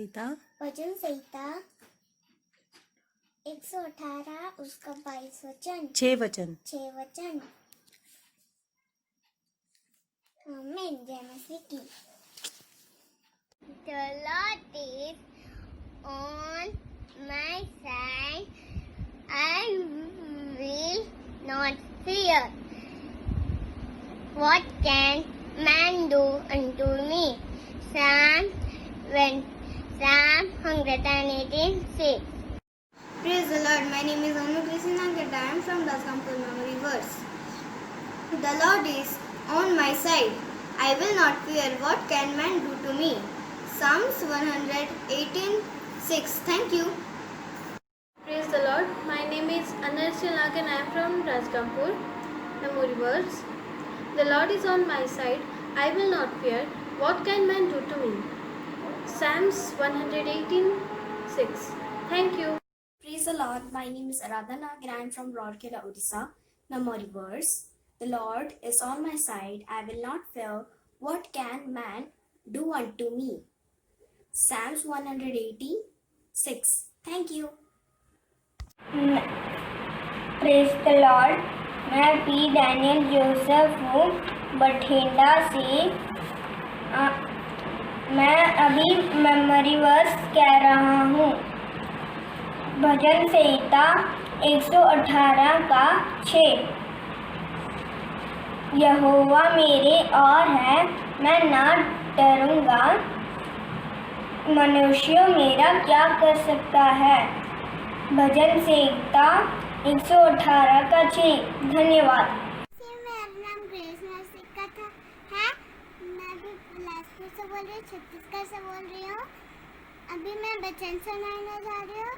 संहिता भजन संहिता 118 उसका 22 वचन 6 वचन। आमीन। जय मसीह की। The Lord is on my side. I will not fear. What can man do unto me? Psalm 118:6. Praise the Lord. My name is Anu Krishna Gada. I am from Daskampur Memory Verse. The Lord is on my side. I will not fear. What can man do to me? Psalms 118:6. Thank you. Praise the Lord. My name is Anarshya Nag and I am from Rajgampur. Memory verse. The Lord is on my side. I will not fear. What can man do to me? Psalms 118:6. Thank you. Praise the Lord. My name is Aradhana and I am from Rourkela, Odisha. Memory verse. The Lord is on my side. I will not fear. What can man do unto me? Psalms 186. Thank you. Praise the Lord. मैं P Daniel Joseph हूँ बठिंडा से। मैं अभी memory verse कह रहा हूँ। भजन संहिता 118 का 6। यहोवा मेरे और है, मैं ना डरूंगा। मनुष्य मेरा क्या कर सकता है? भजन संहिता 118 का 6। धन्यवाद। मेरा नाम ग्रेस नरसिका है। मैं भी बिलासपुर से बोल रही हूँ, छत्तीसगढ़ से बोल रही हूँ। अभी मैं वचन सुनाने जा रही हूँ।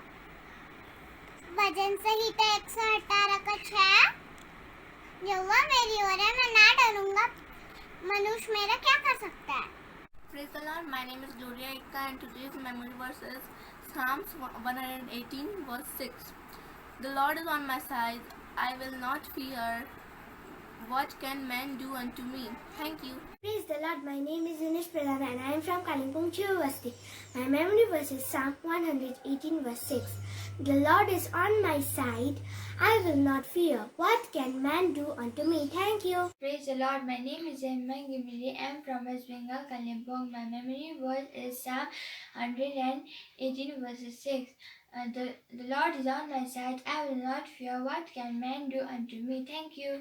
भजन संहिता 118 का 6। यहोवा मेरी ओर है, मैं ना डरूंगा। मनुष्य मेरा क्या कर सकता है? Praise the Lord. My name is Gloria Ika and today's memory verse is Psalms 118 verse 6. The Lord is on my side. I will not fear. What can man do unto me? Thank you. Praise the Lord. My name is Inish Pradhan and I am from Kalimpong, Chivasti. My memory verse is Psalm 118 verse 6. The Lord is on my side. I will not fear. What can man do unto me? Thank you. Praise the Lord. My name is Emma Gimili. I am from West Bengal, Kalimpong. My memory verse is Psalm 118 verse 6. The Lord is on my side. I will not fear. What can man do unto me? Thank you.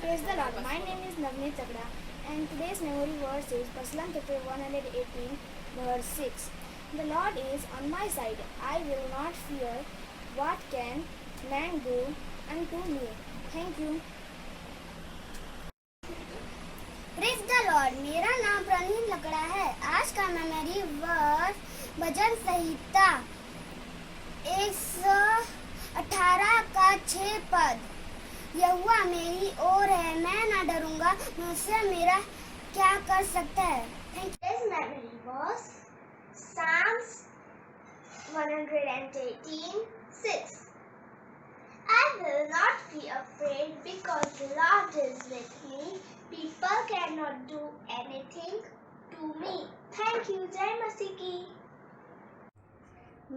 Praise the Lord. My name is Navneet Chakra and today's memory verse is Psalm chapter 118 verse 6. The Lord is on my side. I will not fear. What can man do unto me? Thank you. Praise the Lord. मेरा नाम प्रवीण लकड़ा है। आज का memory verse भजन संहिता 118 का 6 पद। यहोवा मेरी ओर है, मैं ना डरूंगा। मुझसे मेरा क्या कर सकता है? Thank you. This memory verse Psalms 118:6. I will not be afraid because the Lord is with me. People cannot do anything to me. Thank you. Jai Masihi ki.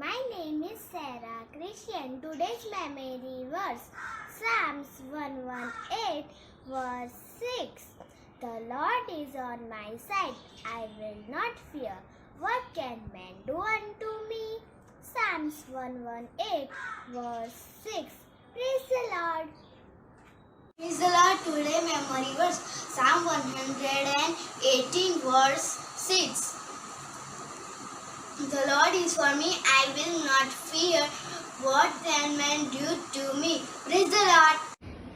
My name is Sarah Christian. Today's memory verse Psalms 118 verse 6. The Lord is on my side. I will not fear. What can man do unto me? Psalms 118 verse 6. Praise the Lord. Praise the Lord. Today memory verse Psalm 118 verse 6. The Lord is for me. I will not fear. What can man do to me? Praise the Lord.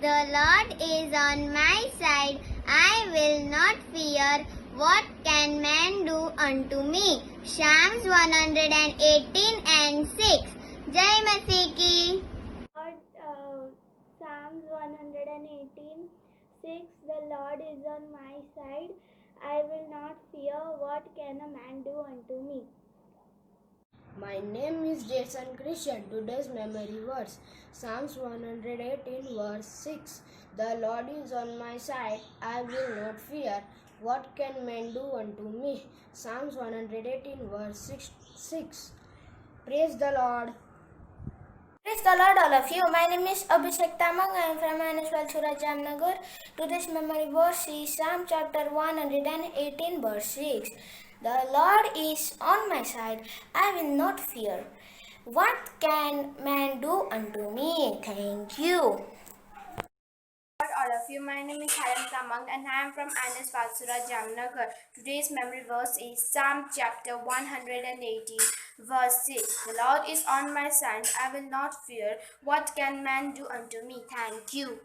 The Lord is on my side. I will not fear. What can man do unto me? Psalms 118:6. Jai Masihi ki. Psalms 118:6. The Lord is on my side. I will not fear. What can a man do unto me? My name is Jason Christian. Today's memory verse Psalms 118 verse 6. The Lord is on my side. I will not fear. What can man do unto me? Psalms 118 verse 6. Praise the Lord. Praise the Lord, all of you. My name is Abhishek Tamang. I am from Anaswal Chura Jamnagar. Today's memory verse is Psalm chapter 118 verse 6. The Lord is on my side. I will not fear. What can man do unto me? Thank you. All of you, my name is Haran Kamang and I am from Anas Valsura Jamnagar. Today's memory verse is Psalm chapter 180 verse 6. The Lord is on my side, I will not fear. What can man do unto me? Thank you.